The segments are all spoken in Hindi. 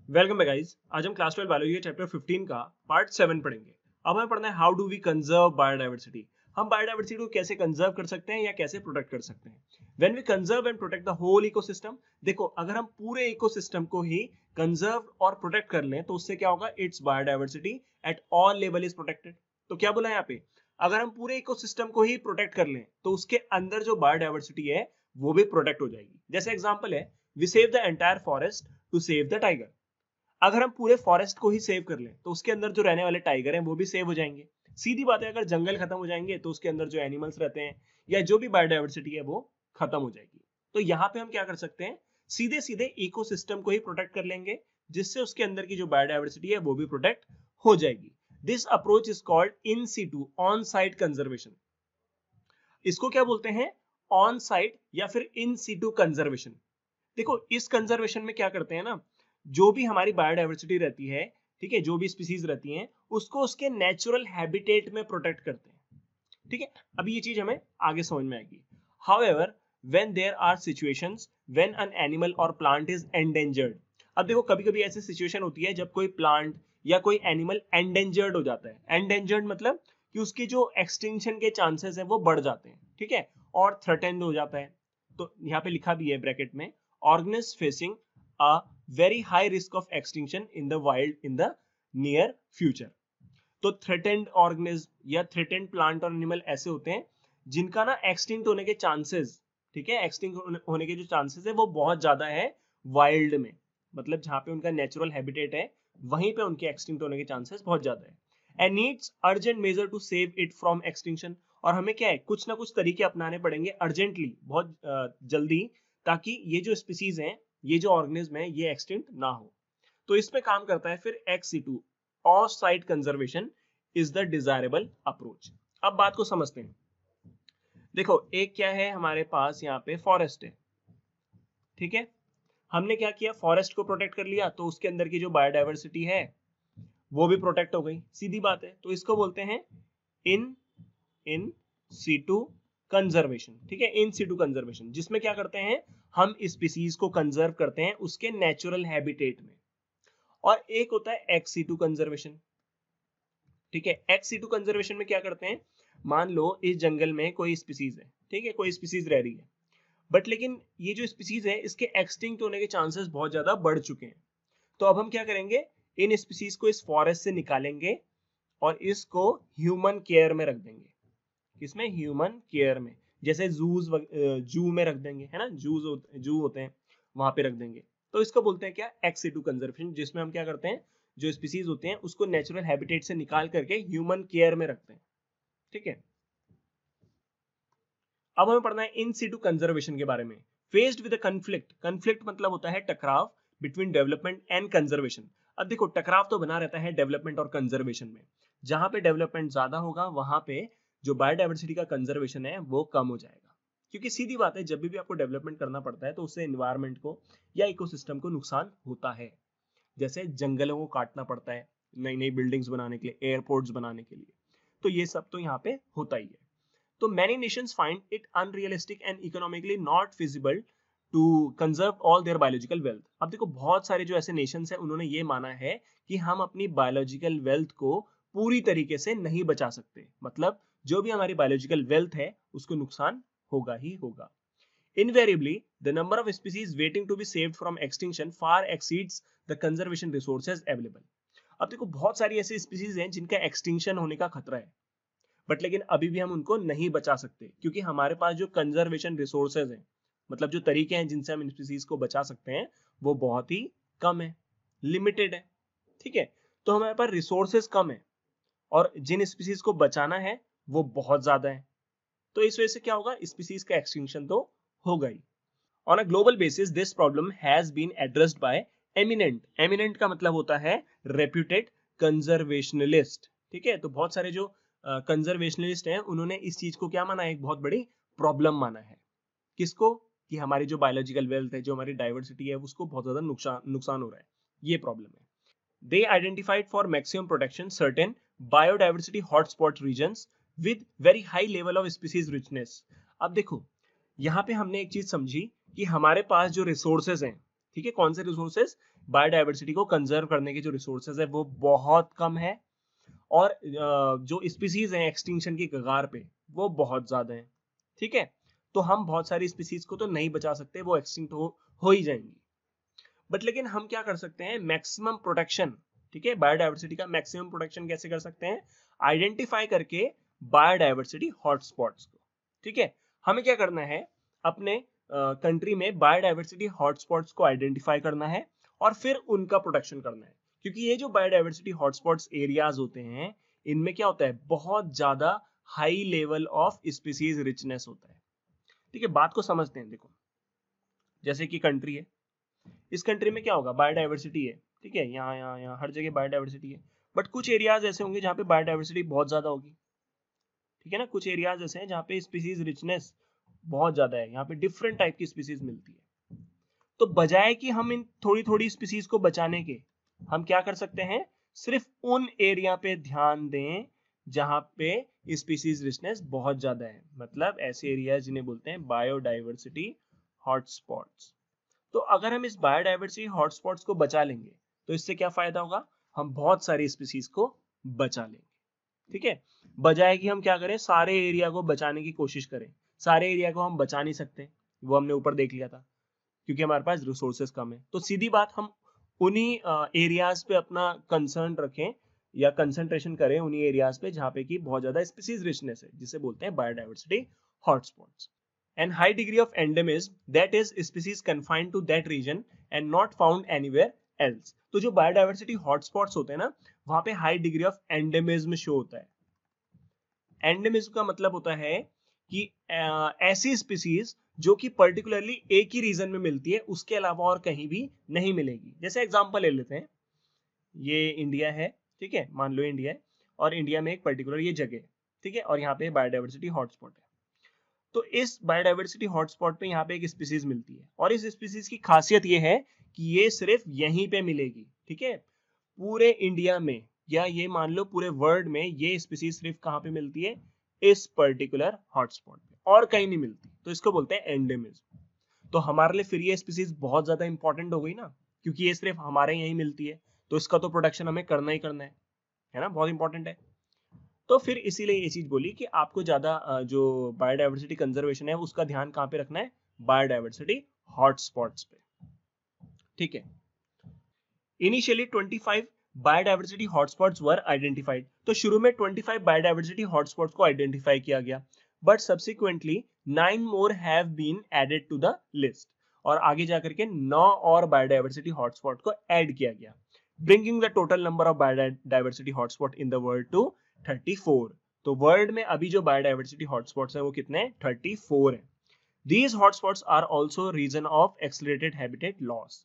Welcome back guys. आज हम क्लास 12 बायोलॉजी के चैप्टर 15 का पार्ट 7 पढ़ेंगे। अब हमें पढ़ना है how do we conserve biodiversity. हम बायोडाइवर्सिटी को कैसे कंजर्व कर सकते हैं या कैसे प्रोटेक्ट कर सकते हैं। When we conserve and protect the whole ecosystem, देखो अगर हम पूरे इकोसिस्टम को ही कंजर्व और प्रोटेक्ट कर लें तो उससे क्या होगा, it's biodiversity at all level is protected. तो क्या बोला है यहाँ पे, अगर हम पूरे इकोसिस्टम को ही प्रोटेक्ट कर लें तो उसके अंदर जो बायोडाइवर्सिटी है वो भी प्रोटेक्ट हो जाएगी। जैसे एग्जांपल है, we save the entire forest to save the tiger. अगर हम पूरे फॉरेस्ट को ही सेव कर लें तो उसके अंदर जो रहने वाले टाइगर हैं वो भी सेव हो जाएंगे। सीधी बात है, अगर जंगल खत्म हो जाएंगे तो उसके अंदर जो एनिमल्स रहते हैं या जो भी बायोडाइवर्सिटी है वो खत्म हो जाएगी। तो यहाँ पे हम क्या कर सकते हैं, सीधे सीधे इकोसिस्टम को ही प्रोटेक्ट कर लेंगे, जिससे उसके अंदर की जो बायोडाइवर्सिटी है वो भी प्रोटेक्ट हो जाएगी। This approach is called in situ on site conservation. इसको क्या बोलते हैं, ऑन साइट या फिर इन सीटू कंजर्वेशन। देखो इस कंजर्वेशन में क्या करते हैं ना, जो भी हमारी बायोडाइवर्सिटी रहती है, ठीक है, जो भी स्पीसीज रहती हैं उसको उसके नेचुरल हैबिटेट में प्रोटेक्ट करते हैं। ठीक है, अभी ये चीज हमें आगे समझ में आएगी। However when there are situations when an animal और प्लांट इज एंडेंजर्ड। अब देखो कभी कभी ऐसी सिचुएशन होती है जब कोई प्लांट या कोई एनिमल एंडेंजर्ड हो जाता है। एंडेंजर्ड मतलब कि उसकी जो एक्सटिंक्शन के चांसेस है वो बढ़ जाते हैं, ठीक है, और थ्रेटेंड हो जाता है। तो यहाँ पे लिखा भी है ब्रैकेट में, organism facing a very high risk of extinction in the wild in the near future। तो थ्रेटेंड ऑर्गेनिज्म या थ्रेटेंड प्लांट और एनिमल ऐसे होते हैं जिनका ना एक्सटिंक्ट होने के चांसेस, ठीक है, एक्सटिंक्ट होने के जो चांसेस है वो बहुत ज्यादा है वाइल्ड में। मतलब जहां पे उनका नेचुरल हैबिटेट है वहीं पे उनके एक्सटिंक्ट होने के चांसेस बहुत ज्यादा है। And needs urgent measure to save it from extinction. और हमें क्या है, कुछ ना कुछ तरीके अपनाने पड़ेंगे अर्जेंटली, बहुत जल्दी, ताकि ये जो स्पीसीज हैं, ये जो ऑर्गेनिज्म है, ये एक्सटिंक्ट ना हो। तो इसमें काम करता है फिर x-C2, of site conservation is the desirable approach. अब बात को समझते हैं। देखो एक क्या है, हमारे पास यहाँ पे फॉरेस्ट है, ठीक है, हमने क्या किया, फॉरेस्ट को प्रोटेक्ट कर लिया तो उसके अंदर की जो बायोडाइवर्सिटी है वो भी प्रोटेक्ट हो गई, सीधी बात है। तो इसको बोलते हैं इन इन सीटू कंजर्वेशन, ठीक है, इन सीटू कंजर्वेशन, जिसमें क्या करते हैं, हम स्पीसीज को कंजर्व करते हैं उसके नेचुरल हैबिटेट में। और एक होता है एक्स सीटू कंजर्वेशन, ठीक है। एक्स सीटू कंजर्वेशन में क्या करते हैं, मान लो इस जंगल में कोई स्पीसीज है, ठीक है, कोई स्पीसीज रह रही है, बट लेकिन ये जो स्पीसीज है इसके एक्सटिंक्ट होने के चांसेस बहुत ज्यादा बढ़ चुके हैं। तो अब हम क्या करेंगे, इन स्पीसीज को इस फॉरेस्ट से निकालेंगे और इसको ह्यूमन केयर में रख देंगे। किसमें, ह्यूमन केयर में। जैसे जू में रख देंगे, है ना, जू होते हैं वहां पे रख देंगे। तो इसको बोलते हैं क्या, एक्स सीटू कंजर्वेशन, जिसमें हम क्या करते हैं, जो स्पीसीज होते हैं उसको नेचुरल हैबिटेट से निकाल करके ह्यूमन केयर में रखते हैं, ठीक है। अब हमें पढ़ना है इन सीटू कंजर्वेशन के बारे में। फेस्ड विद कंफ्लिक्ट, कंफ्लिक्ट मतलब होता है टकराव, बिटवीन डेवलपमेंट एंड कंजर्वेशन। अब देखो टकराव तो बना रहता है डेवलपमेंट और कंजर्वेशन में। जहां पे डेवलपमेंट ज्यादा होगा वहां पे जो बायोडाइवर्सिटी का कंजर्वेशन है वो कम हो जाएगा। क्योंकि सीधी बात है, जब भी आपको डेवलपमेंट करना पड़ता है तो उससे एनवायरमेंट को या इकोसिस्टम को नुकसान होता है। जैसे जंगलों को काटना पड़ता है नई नई बिल्डिंग्स बनाने के लिए, एयरपोर्ट्स बनाने के लिए, तो ये सब तो यहाँ पे होता ही है। तो many nations find it unrealistic and economically not feasible to conserve all their biological wealth। अब देखो बहुत सारे जो ऐसे nations हैं उन्होंने ये माना है कि हम अपनी biological wealth को पूरी तरीके से नहीं बचा सकते। मतलब जो भी हमारी biological wealth है उसको नुकसान होगा ही होगा। Invariably, the number of species waiting to be saved from extinction far exceeds the conservation resources available। अब देखो बहुत सारी ऐसी स्पीसीज हैं जिनका एक्सटिंक्शन होने का खतरा है, बट लेकिन अभी भी हम उनको नहीं बचा सकते क्योंकि हमारे पास जो कंजर्वेशन रिसोर्सेज हैं, मतलब जो तरीके हैं जिनसे हम इन स्पीसीज को बचा सकते हैं, वो बहुत ही कम है, लिमिटेड है, ठीक है। तो हमारे पास रिसोर्सेज कम है और जिन स्पीसीज को बचाना है वो बहुत ज्यादा है। तो इस वजह से क्या होगा, स्पीसीज का एक्सटिंक्शन तो होगा ही। On a global basis this problem has been addressed by eminent, eminent का मतलब होता है रेप्यूटेड कंजर्वेशनलिस्ट, ठीक है। तो बहुत सारे जो कंजर्वेशनलिस्ट हैं उन्होंने इस चीज को क्या माना है, एक बहुत बड़ी प्रॉब्लम माना है। किसको, कि हमारी जो बायोलॉजिकल वेल्थ है, जो हमारी डाइवर्सिटी है, उसको बहुत ज्यादा नुकसान हो रहा है, ये प्रॉब्लम है। They identified for maximum protection certain biodiversity hotspot regions with very high level of species richness. अब देखो यहाँ पे हमने एक चीज समझी कि हमारे पास जो रिसोर्सेज हैं, ठीक है, कौन से रिसोर्सेज, बायोडाइवर्सिटी को कंजर्व करने के जो रिसोर्सेज है वो बहुत कम है, और जो स्पीसीज हैं एक्सटिंक्शन की कगार पे वो बहुत ज्यादा हैं। ठीक है, तो हम बहुत सारी स्पीसीज को तो नहीं बचा सकते, वो एक्सटिंक्ट हो ही जाएंगी। बट लेकिन हम क्या कर सकते हैं, मैक्सिमम प्रोटेक्शन, ठीक है, बायोडाइवर्सिटी का मैक्सिमम प्रोटेक्शन कैसे कर सकते हैं, आइडेंटिफाई करके बायोडाइवर्सिटी हॉटस्पॉट्स को। ठीक है, हमें क्या करना है, अपने कंट्री में बायोडाइवर्सिटी हॉटस्पॉट्स को आइडेंटिफाई करना है और फिर उनका प्रोटेक्शन करना है। क्योंकि ये जो बायोडाइवर्सिटी हॉटस्पॉट्स एरियाज होते हैं, इनमें क्या होता है, बहुत ज्यादा high level of species richness होता है। ठीक है, बात को समझते हैं। देखो, जैसे कि कंट्री है, इस कंट्री में क्या होगा, बायोडाइवर्सिटी है, ठीक है, यहाँ यहाँ यहाँ हर जगह बायोडाइवर्सिटी है, बट कुछ एरियाज ऐसे होंगे जहाँ पे बायोडाइवर्सिटी बहुत ज्यादा होगी। ठीक है ना, कुछ एरियाज ऐसे हैं जहाँ पे स्पीसीज रिचनेस बहुत ज्यादा है, यहाँ पे डिफरेंट टाइप की स्पीसीज मिलती है। तो बजाय कि हम इन थोड़ी थोड़ी स्पीसीज को बचाने के, हम क्या कर सकते हैं, सिर्फ उन एरिया पे ध्यान दें जहां पे स्पीसीज रिचनेस बहुत ज्यादा है, मतलब ऐसे एरिया जिन्हें बोलते हैं बायोडाइवर्सिटी हॉटस्पॉट्स। तो अगर हम इस बायोडाइवर्सिटी हॉटस्पॉट्स को बचा लेंगे तो इससे क्या फायदा होगा, हम बहुत सारी स्पीसीज को बचा लेंगे। ठीक है, बजाय कि हम क्या करें, सारे एरिया को बचाने की कोशिश करें। सारे एरिया को हम बचा नहीं सकते, वो हमने ऊपर देख लिया था, क्योंकि हमारे पास रिसोर्सेज कम है। तो सीधी बात, हम उन्हीं एरियाज पे अपना कंसर्न रखें या कंसंट्रेशन करें उन्हीं एरियाज पे जहाँ पे कि बहुत ज्यादा स्पीसीज रिचनेस है, जिसे बोलते हैं biodiversity hotspots. And high degree of endemism, that is species confined to that region and not found anywhere else. तो जो बायोडाइवर्सिटी हॉटस्पॉट्स होते हैं ना, वहां पे high degree of endemism show होता है। एंडेमिज्म का मतलब होता है कि ऐसी स्पीसीज जो कि पर्टिकुलरली एक ही रीजन में मिलती है, उसके अलावा और कहीं भी नहीं मिलेगी। जैसे एग्जांपल ले लेते हैं, ये इंडिया है, ठीक है, मान लो इंडिया है, और इंडिया में एक पर्टिकुलर ये जगह है, ठीक है, और यहाँ पे बायोडाइवर्सिटी हॉटस्पॉट है। तो इस बायोडाइवर्सिटी हॉटस्पॉट पे यहाँ पे एक स्पीसीज मिलती है, और इस स्पीसीज की खासियत ये है कि ये सिर्फ यहीं पे मिलेगी। ठीक है, पूरे इंडिया में, या ये मान लो पूरे वर्ल्ड में, ये स्पीसीज सिर्फ कहाँ पे मिलती है, इस पर्टिकुलर हॉटस्पॉट पे, और कहीं नहीं मिलती। तो इसको बोलते हैं एंडेमिज्म। तो हमारे लिए फिर ये स्पीसीज बहुत ज्यादा इंपॉर्टेंट हो गई ना, क्योंकि ये सिर्फ हमारे यहीं मिलती है, तो इसका तो प्रोटेक्शन हमें करना ही करना है ना, बहुत इंपॉर्टेंट है। तो फिर इसीलिए ये चीज बोली कि आपको ज्यादा जो बायोडाइवर्सिटी कंजर्वेशन है उसका ध्यान कहाँ पे रखना है, बायोडाइवर्सिटी हॉटस्पॉट्स पे। ठीक है, इनिशियली 25 बायोडाइवर्सिटी हॉटस्पॉट्स वर आइडेंटिफाइड। तो शुरू में 25 बायोडाइवर्सिटी हॉटस्पॉट्स को आइडेंटिफाई किया गया, but subsequently 9 more have been added to the list. और आगे जाकर के 9 और बायोडाइवर्सिटी हॉटस्पॉट को ऐड किया गया, bringing the total number of biodiversity hotspot in the world to 34। तो वर्ल्ड में अभी जो बायोडाइवर्सिटी हॉटस्पॉट्स हैं वो कितने हैं, 34 हैं। These hotspots are also region of accelerated habitat loss.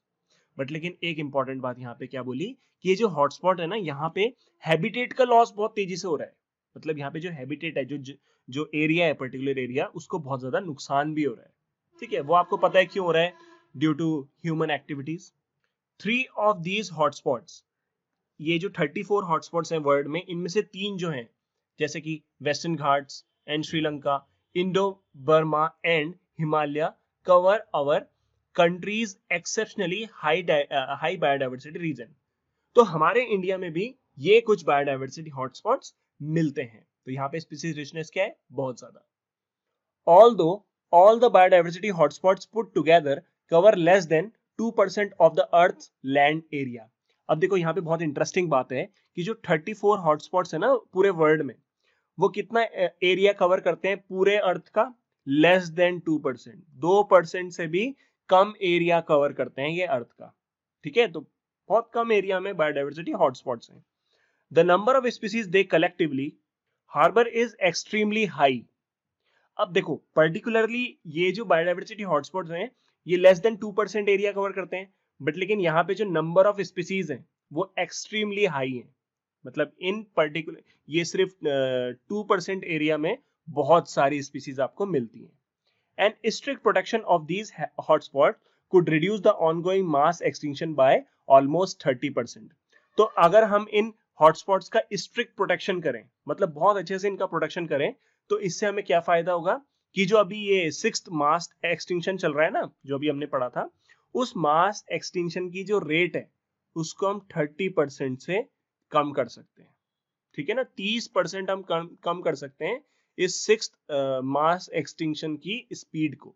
But लेकिन एक इंपॉर्टेंट बात यहाँ पे क्या बोली, कि ये जो हॉटस्पॉट है ना, यहाँ पे हैबिटेट का लॉस बहुत तेजी से हो रहा है। मतलब यहाँ पे जो हैबिटेट है, जो एरिया है, पर्टिकुलर एरिया, उसको बहुत ज्यादा नुकसान भी हो रहा है। ठीक है, वो आपको पता है क्यों हो रहा है, due to human activities. 3 of these hotspots, ये जो 34 हॉटस्पॉट्स हैं वर्ल्ड में, इनमें से 3 जो हैं, जैसे कि western Ghats and Sri Lanka, Indo Burma and Himalaya, cover our countries exceptionally high biodiversity region. तो हमारे इंडिया में भी ये कुछ बायोडाइवर्सिटी हॉटस्पॉट्स मिलते हैं। तो यहाँ पे स्पीसीज रिचनेस क्या है, बहुत ज्यादा। Although all the biodiversity hotspots put together cover less than 2% of the Earth's land area. अब देखो यहाँ पे बहुत इंटरेस्टिंग बात है कि जो 34 हॉटस्पॉट्स है ना पूरे वर्ल्ड में, वो कितना एरिया कवर करते हैं पूरे अर्थ का, लेस देन 2%, 2% से भी कम एरिया कवर करते हैं ये अर्थ का। ठीक है, तो बहुत कम एरिया में बायोडाइवर्सिटी हॉटस्पॉट्स हैं। The number of species they collectively harbour is extremely high. अब देखो, पर्टिकुलरली ये जो बायोडाइवर्सिटी हॉटस्पॉट्स हैं, ये लेस देन 2% एरिया कवर करते हैं, बट लेकिन यहाँ पे जो नंबर ऑफ स्पीसीज हैं वो एक्सट्रीमली हाई है। मतलब इन पर्टिकुलर ये सिर्फ 2% एरिया में बहुत सारी स्पीसीज आपको मिलती हैं। And strict protection of these hotspot could reduce the ongoing mass extinction by almost 30%। तो अगर हम इन हॉटस्पॉट्स का स्ट्रिक्ट प्रोटेक्शन करें, मतलब बहुत अच्छे से इनका प्रोटेक्शन करें, तो इससे हमें क्या फायदा होगा कि जो अभी ये 6th मास एक्सटिंक्शन चल रहा है ना, जो अभी हमने पढ़ा था, उस मास एक्सटिंक्शन की जो रेट है उसको हम 30% से कम कर सकते हैं, ठीक है ना। 30% हम कम कर सकते हैं इस सिक्स्थ मास एक्सटिंक्शन की स्पीड को।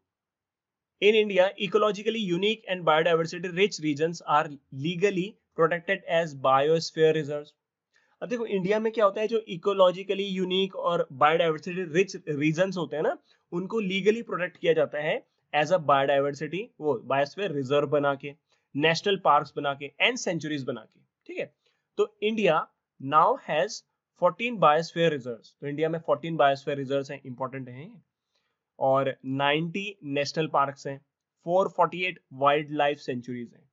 In India ecologically unique and biodiversity rich regions are legally protected as biosphere reserves. अब देखो इंडिया में क्या होता है, जो इकोलॉजिकली यूनिक और बायोडाइवर्सिटी रिच रीजन्स होते हैं ना, उनको लीगली प्रोटेक्ट किया जाता है एज अ बायोडाइवर्सिटी, वो बायोस्फीयर रिजर्व बना के, नेशनल पार्क्स बना के एंड सेंचुरीज बना के, ठीक है। तो India now has 14 biosphere reserves. तो इंडिया में 14 बायोस्फीयर रिजर्व्स हैं, इंपॉर्टेंट हैं, और 90 नेशनल पार्क्स हैं, 448 वाइल्ड लाइफ सेंचुरीज हैं।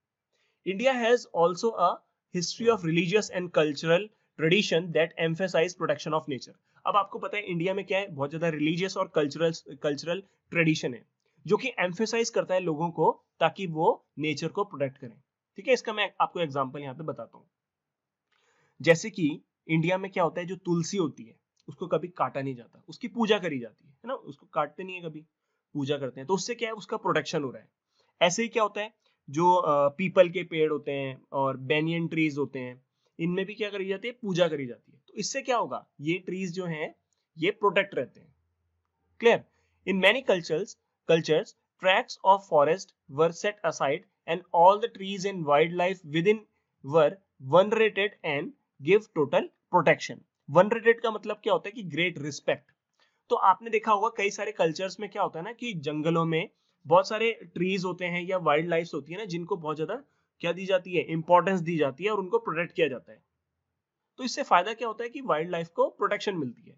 India has also a history of religious and cultural tradition that emphasize protection of nature. अब आपको पता है इंडिया में क्या है, बहुत ज्यादा रिलीजियस और कल्चरल ट्रेडिशन है जो कि एम्फेसाइज करता है लोगों को ताकि वो नेचर को प्रोटेक्ट करें, ठीक है। इसका मैं आपको एग्जांपल यहाँ पे बताता हूँ। जैसे कि इंडिया में क्या होता है, जो तुलसी होती है उसको कभी काटा नहीं जाता, उसकी पूजा करी जाती है ना, उसको काटते नहीं है कभी, पूजा करते हैं, तो उससे क्या है, उसका प्रोटेक्शन हो रहा है। ऐसे ही क्या होता है, जो पीपल के पेड़ होते हैं और बेनियन ट्रीज होते हैं, इनमें भी क्या करी जाती है, पूजा करी जाती है। तो इससे क्या होगा, ये ट्रीज जो हैं ये प्रोटेक्ट रहते हैं। Clear. In many cultures tracts of forest were set aside and all the trees and wildlife within were venerated and give total protection. Venerated का मतलब क्या होता है कि ग्रेट रिस्पेक्ट। तो आपने देखा होगा कई सारे कल्चर्स में क्या होता है ना कि जंगलों में बहुत सारे ट्रीज होते हैं या वाइल्ड लाइफ होती है ना, जिनको बहुत ज्यादा क्या दी जाती है, इंपॉर्टेंस दी जाती है और उनको प्रोटेक्ट किया जाता है। तो इससे फायदा क्या होता है कि वाइल्ड लाइफ को प्रोटेक्शन मिलती है।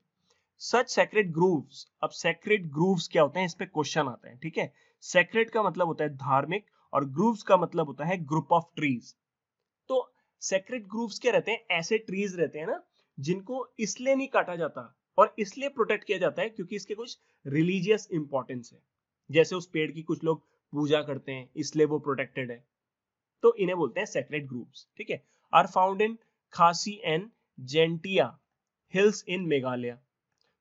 सच सेक्रेड ग्रूव्स, अब सेक्रेड ग्रूव्स क्या होते हैं, इस पे क्वेश्चन आता है, ठीक है। सेक्रेड का मतलब होता है धार्मिक और ग्रूव्स का मतलब होता है ग्रुप ऑफ ट्रीज। तो सेक्रेड ग्रूव्स क्या रहते हैं, ऐसे ट्रीज रहते हैं ना जिनको इसलिए नहीं काटा जाता और इसलिए प्रोटेक्ट किया जाता है क्योंकि इसके कुछ रिलीजियस इंपॉर्टेंस है। जैसे उस पेड़ की कुछ लोग पूजा करते हैं इसलिए वो प्रोटेक्टेड है, तो इन्हें बोलते हैं सेक्रेड ग्रुप्स, ठीक है। आर फाउंड इन खासी एंड जेंटिया हिल्स इन मेघालय।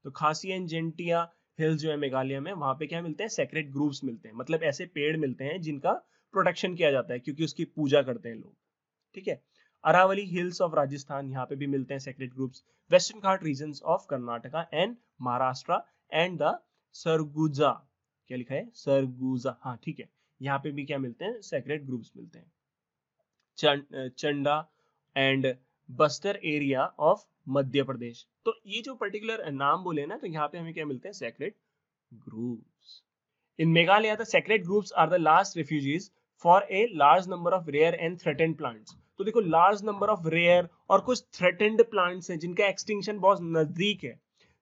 तो खासी एंड जेंटिया हिल्स जो है मेघालय में, वहां पे क्या मिलते हैं, सेक्रेड ग्रुप्स मिलते हैं, मतलब ऐसे पेड़ मिलते हैं जिनका प्रोटेक्शन किया जाता है क्योंकि उसकी पूजा करते हैं लोग, ठीक है। अरावली हिल्स ऑफ राजस्थान, यहाँ पे भी मिलते हैं sacred groves. Western Ghat regions of Karnataka and Maharashtra and the Sarguja, क्या लिखा है, सरगुजा, हाँ ठीक है, यहाँ पे भी क्या मिलते हैं, सेक्रेड ग्रुप्स मिलते हैं। Chanda and Bastar area of Madhya Pradesh. तो ये जो पर्टिकुलर नाम बोले ना, तो यहाँ पे हमें क्या मिलते हैं, sacred groups. In Meghalaya, the sacred groups are the last refugees for a large number of rare and threatened plants. तो देखो लार्ज नंबर ऑफ रेयर और कुछ थ्रेटेंड प्लांट्स हैं जिनका एक्सटिंक्शन बहुत नजदीक है,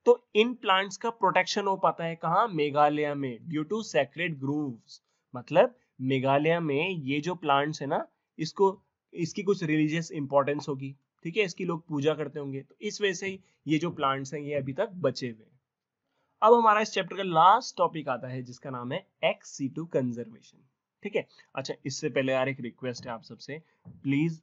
तो इन प्लांट्स का प्रोटेक्शन हो पाता है कहाँ, मेघालय में, ड्यू टू सेक्रेड ग्रूव्स। मतलब मेघालय में ये जो प्लांट्स है ना, इसको इसकी कुछ रिलीजियस इंपॉर्टेंस होगी, ठीक है, इसकी लोग पूजा करते होंगे, तो इस वजह से ही ये जो प्लांट्स हैं ये अभी तक बचे हुए हैं। अब हमारा इस चैप्टर का लास्ट टॉपिक आता है जिसका नाम है एक्स सीटू कंजर्वेशन, ठीक है। अच्छा, इससे पहले यार एक रिक्वेस्ट है आप सबसे, प्लीज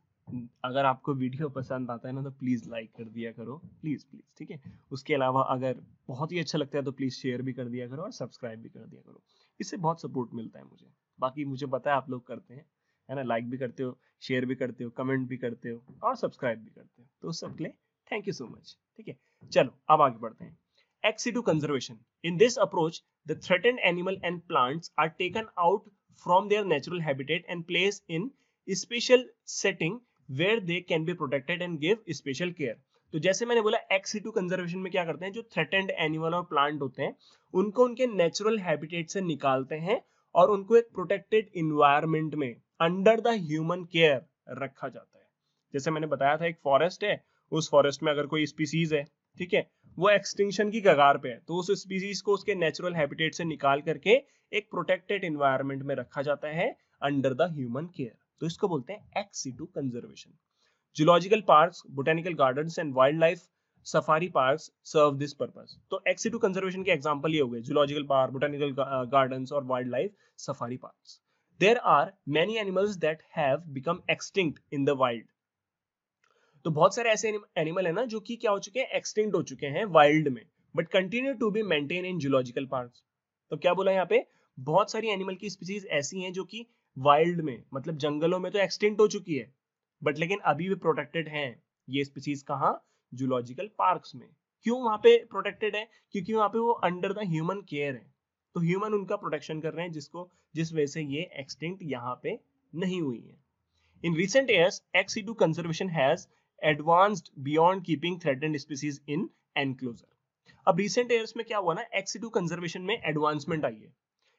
अगर आपको वीडियो पसंद आता है ना तो प्लीज लाइक कर दिया करो, प्लीज प्लीज, ठीक है। उसके अलावा अगर बहुत ही अच्छा लगता है तो प्लीज शेयर भी कर दिया करो और सब्सक्राइब भी कर दिया करो, इससे बहुत सपोर्ट मिलता है मुझे। बाकी मुझे पता है आप लोग करते हैं, है ना, लाइक भी करते हो, शेयर भी करते हो, कमेंट भी करते हो और सब्सक्राइब भी करते हो, तो उस सब के लिए थैंक यू सो मच, ठीक है। चलो अब आगे बढ़ते हैं। Ex situ conservation. In this approach, the threatened animal and plants are taken out from their natural habitat and placed in a special setting where they can be protected and give special care. तो जैसे मैंने बोला ex situ conservation में क्या करते हैं, जो threatened animal और plant होते हैं उनको उनके natural habitat से निकालते हैं और उनको एक protected environment में under the human care रखा जाता है। जैसे मैंने बताया था एक फॉरेस्ट है, उस फॉरेस्ट में अगर कोई स्पीसीज है, ठीक है, वो एक्सटिंक्शन की कगार पे है, तो उस स्पीसीज को उसके नेचुरल हैबिटेट से निकाल करके एक प्रोटेक्टेड एनवायरनमेंट में रखा जाता है अंडर द ह्यूमन केयर, तो इसको बोलते हैं ex situ conservation. Zoological parks, botanical gardens and wildlife safari parks serve this purpose. तो एक्स सिटू कंजर्वेशन के एग्जांपल ये हो गए जूलॉजिकल पार्क, बोटेनिकल गार्डन्स और wildlife safari parks. There are many animals that have become extinct in the wild. तो बहुत सारे ऐसे एनिमल है ना जो कि क्या हो चुके हैं, एक्सटिंक्ट हो चुके हैं वाइल्ड में, but continue to be maintain in zoological parks. तो क्या बोला यहाँ पे, बहुत सारी एनिमल की स्पीसीज ऐसी हैं जो कि वाइल्ड में, मतलब जंगलों में तो एक्सटिंक्ट हो चुकी है, बट लेकिन अभी भी प्रोटेक्टेड हैं ये स्पीसीज। कहाँ? जूलॉजिकल पार्क्स में। क्यों वहां पे प्रोटेक्टेड है? क्योंकि वहां पे वो अंडर द ह्यूमन केयर है, तो ह्यूमन उनका प्रोटेक्शन कर रहे हैं, जिस वजह से ये एक्सटिंक्ट यहाँ पे नहीं हुई है। In recent years ex-situ conservation has advanced beyond keeping threatened species in enclosure. अब रिसेंट ईयर्स में क्या हुआ ना, ex-situ कंजर्वेशन में एडवांसमेंट आई है।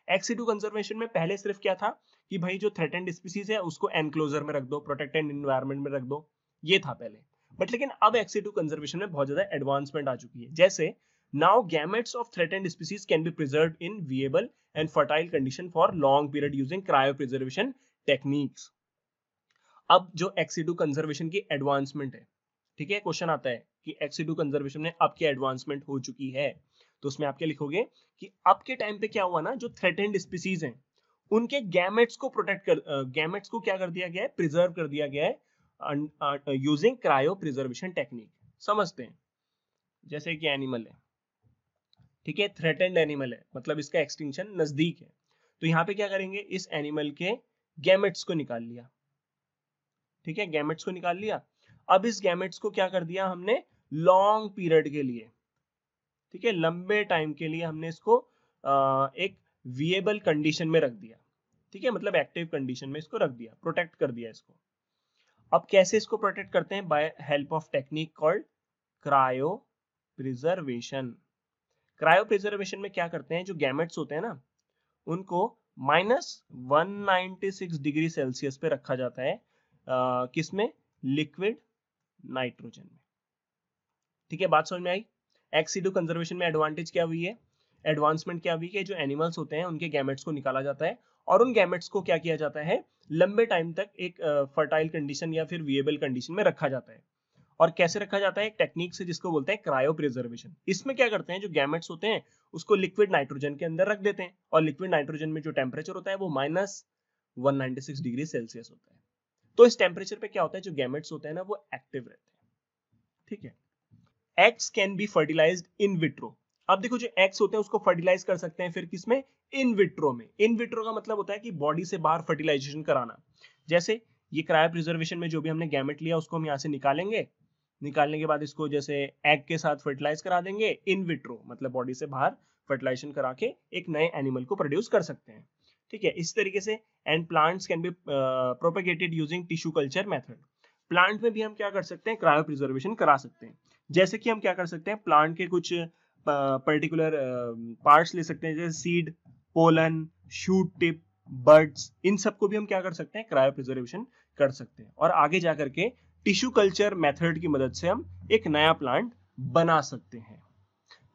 ex-situ कंजर्वेशन में पहले सिर्फ क्या था कि भाई जो थ्रेटेंड स्पीसीज है उसको एनक्लोजर में रख दो, प्रोटेक्टेड एनवायरनमेंट में रख दो, ये था पहले। बट लेकिन अब ex-situ कंजर्वेशन में बहुत ज्यादा एडवांसमेंट आ चुकी है। जैसे now gametes of threatened species can be preserved in viable and fertile condition for long period using cryopreservation techniques. अब जो ex-situ कंजर्वेशन की एडवांसमेंट है, ठीक है, क्वेश्चन आता है कि ex-situ कंजर्वेशन में अब क्या एडवांसमेंट हो चुकी है, तो उसमें आप क्या लिखोगे कि अब के टाइम पे क्या हुआ ना, जो थ्रेटेंड स्पीसीज हैं उनके गैमेट्स को गैमेट्स को क्या कर दिया गया है, प्रिजर्व कर दिया गया है यूजिंग क्रायो प्रिजर्वेशन टेक्निक। समझते हैं, जैसे कि एनिमल है, ठीक है, थ्रेटेंड एनिमल है, मतलब इसका एक्सटिंक्शन नजदीक है, तो यहाँ पे क्या करेंगे, इस एनिमल के गैमेट्स को निकाल लिया, ठीक है, गैमेट्स को निकाल लिया। अब इस गैमेट्स को क्या कर दिया हमने, लॉन्ग पीरियड के लिए, ठीक है, लंबे टाइम के लिए हमने इसको एक विएबल कंडीशन में रख दिया, ठीक है, मतलब एक्टिव कंडीशन में इसको रख दिया, प्रोटेक्ट कर दिया इसको। अब कैसे इसको प्रोटेक्ट करते हैं, by help of technique called cryopreservation. Cryopreservation में क्या करते हैं, जो गैमेट्स होते हैं ना उनको -196 डिग्री सेल्सियस पे रखा जाता है, किसमें, लिक्विड नाइट्रोजन में। ठीक है, बात समझ में आई। ex-situ कंजर्वेशन में एडवांटेज क्या हुई है, एडवांसमेंट क्या हुई है, जो एनिमल्स होते हैं उनके गैमेट्स को निकाला जाता है और उन गैमेट्स को क्या किया जाता है, लंबे टाइम तक एक फर्टाइल कंडीशन या फिर विएबल कंडीशन में रखा जाता है। और कैसे रखा जाता है, एक टेक्निक से जिसको बोलते हैं क्रायो प्रिजर्वेशन। इसमें क्या करते हैं, जो गैमेट्स होते हैं उसको लिक्विड नाइट्रोजन के अंदर रख देते हैं, और लिक्विड नाइट्रोजन में जो टेम्परेचर होता है वो -196 डिग्री सेल्सियस होता है। तो इस टेम्परेचर पे क्या होता है, जो गैमेट्स होते हैं ना वो एक्टिव रहते हैं, ठीक है। Eggs can be fertilised in vitro. अब देखो, जो एग्स होते हैं उसको फर्टिलाइज कर सकते हैं फिर किसमें, इन विट्रो में। इन विट्रो का मतलब होता है कि बॉडी से बाहर फर्टिलाइजेशन कराना। जैसे ये क्रायो प्रिजर्वेशन में जो भी हमने गैमेट लिया उसको हम यहाँ से निकालेंगे, निकालने के बाद इसको जैसे एग के साथ फर्टिलाइज करा देंगे, इन विट्रो मतलब बॉडी से बाहर फर्टिलाइजेशन करा के एक नए एनिमल को प्रोड्यूस कर सकते हैं, ठीक है। इस तरीके से and plants can be propagated using tissue culture method. Plant में भी हम क्या कर सकते हैं, क्रायो प्रिजर्वेशन करा सकते हैं। जैसे कि हम क्या कर सकते हैं, प्लांट के कुछ पर्टिकुलर पार्ट्स ले सकते हैं, जैसे seed, pollen, shoot tip, birds, इन सबको भी हम क्या कर सकते हैं, क्रायो प्रिजर्वेशन कर सकते हैं। और आगे जाकर के टिश्यू कल्चर मेथड की मदद से हम एक नया प्लांट बना सकते हैं।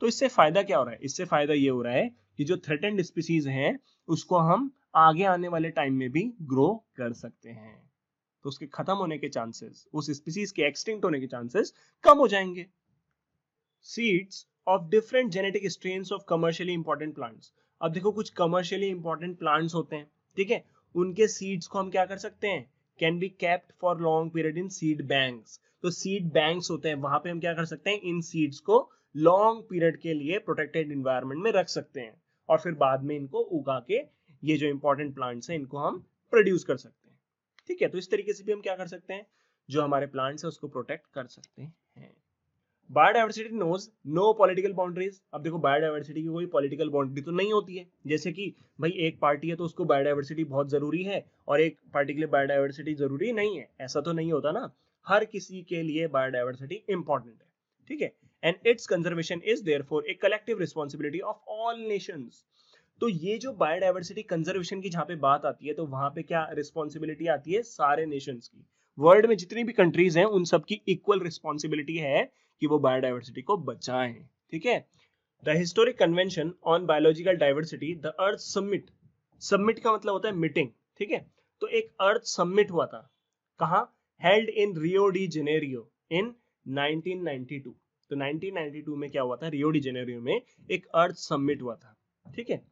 तो इससे फायदा क्या हो रहा है, इससे फायदा ये हो रहा है कि जो थ्रेटेंड स्पीसीज हैं उसको हम आगे आने वाले टाइम में भी ग्रो कर सकते हैं, तो उसके खत्म होने के चांसेस, उस स्पीसीज के एक्सटिंक्ट होने के चांसेस कम हो जाएंगे। Seeds of different genetic strains of commercially important plants. अब देखो, कुछ कमर्शियली इंपॉर्टेंट प्लांट्स होते हैं, ठीक है, उनके सीड्स को हम क्या कर सकते हैं, can be kept for long period in seed banks. तो सीड बैंक्स होते हैं, वहां पे हम क्या कर सकते हैं, इन सीड्स को लॉन्ग पीरियड के लिए प्रोटेक्टेड एनवायरनमेंट में रख सकते हैं, और फिर बाद में इनको उगा के ये जो इंपॉर्टेंट प्लांट्स हैं इनको हम प्रोड्यूस कर सकते हैं, ठीक है। तो इस तरीके से भी हम क्या कर सकते हैं, जो हमारे प्लांट्स है उसको प्रोटेक्ट कर सकते हैं। Biodiversity knows no political boundaries. अब देखो, बायोडाइवर्सिटी की कोई पॉलिटिकल बाउंड्री तो नहीं होती है, जैसे कि भाई एक पार्टी है तो उसको बायोडाइवर्सिटी बहुत जरूरी है और एक पार्टी के लिए बायोडाइवर्सिटी जरूरी नहीं है, ऐसा तो नहीं होता ना। हर किसी के लिए बायोडाइवर्सिटी इंपॉर्टेंट है, ठीक है। And it's conservation is therefore a collective responsibility of all Nations. तो ये जो बायोडाइवर्सिटी कंजर्वेशन की जहां पे बात आती है, तो वहां पे क्या रिस्पांसिबिलिटी आती है, सारे नेशंस की। वर्ल्ड में जितनी भी कंट्रीज हैं उन सबकी इक्वल रिस्पांसिबिलिटी है कि वो बायोडाइवर्सिटी को बचाएं, ठीक है। The historic convention on biological diversity, the earth summit. Summit का मतलब होता है मीटिंग, ठीक है। तो एक अर्थ समिट हुआ था, कहाँ, held in Rio de Janeiro in 1992। तो 1992 में क्या हुआ था, रियो डी जेनेरियो में एक अर्थ समिट हुआ था, ठीक है।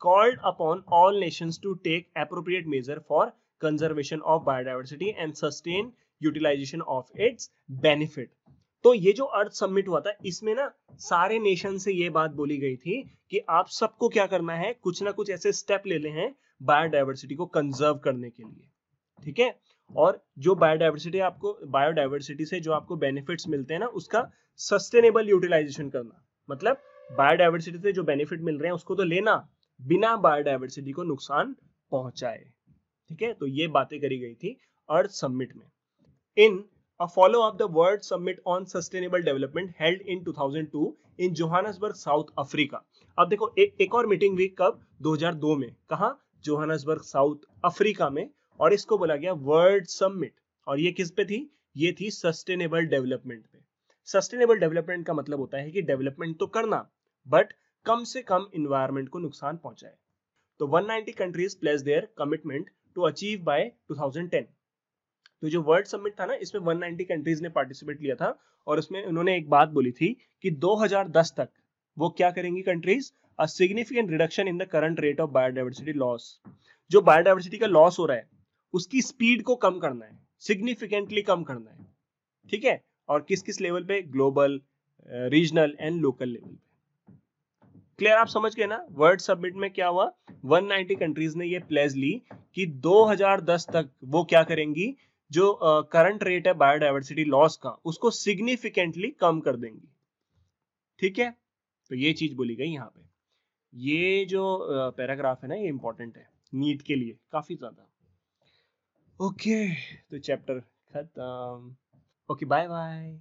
called upon all nations to take appropriate measure for conservation of biodiversity and sustain utilization of its benefit। तो ये जो अर्थ समिट हुआ था, इसमें ना सारे नेशन से ये बात बोली गई थी कि आप सबको क्या करना है, कुछ ना कुछ ऐसे स्टेप लेने हैं बायोडाइवर्सिटी को कंजर्व करने के लिए, ठीक है। और जो बायोडाइवर्सिटी से जो आपको बेनिफिट्स मिलते हैं ना, उसका सस्टेनेबल यूटिलाइजेशन करना, मतलब बायोडाइवर्सिटी से जो बेनिफिट मिल रहे हैं उसको तो लेना, बिना बायोडाइवर्सिटी को नुकसान पहुंचाए, ठीक है। तो ये बातें करी गई थी अर्थ समिट में। इन a follow up the World Summit on Sustainable Development held in 2002 in Johannesburg, South Africa। अब देखो एक और मीटिंग हुई कब, 2002 में, कहा, जोहानसबर्ग साउथ अफ्रीका में, और इसको बोला गया वर्ल्ड समिट। और ये किस पे थी, ये थी सस्टेनेबल डेवलपमेंट पे। सस्टेनेबल डेवलपमेंट का मतलब होता है कि डेवलपमेंट तो करना, बट कम से कम इन्वायरमेंट को नुकसान पहुंचाए। तो 190 countries place their commitment to achieve by 2010। तो जो वर्ल्ड समिट था ना, इसमें 190 कंट्रीज ने पार्टिसिपेट लिया था, और उसमें उन्होंने एक बात बोली थी कि 2010 तक वो क्या करेंगी countries, a significant reduction in the current rate of biodiversity loss. जो बायोडाइवर्सिटी का लॉस हो रहा है उसकी स्पीड को कम करना है, सिग्निफिकेंटली कम करना है, ठीक है। और किस किस लेवल पे, global, regional and local level पे। क्लियर, आप समझ गए ना। वर्ल्ड समिट में क्या हुआ, 190 कंट्रीज ने ये प्लेज ली कि 2010 तक वो क्या करेंगी, जो करंट रेट है बायोडाइवर्सिटी लॉस का, उसको सिग्निफिकेंटली कम कर देंगी, ठीक है। तो ये चीज बोली गई यहाँ पे। ये जो पैराग्राफ है ना, ये इंपॉर्टेंट है नीट के लिए काफी ज्यादा। ओके, तो चैप्टर खत्म। Okay, bye bye.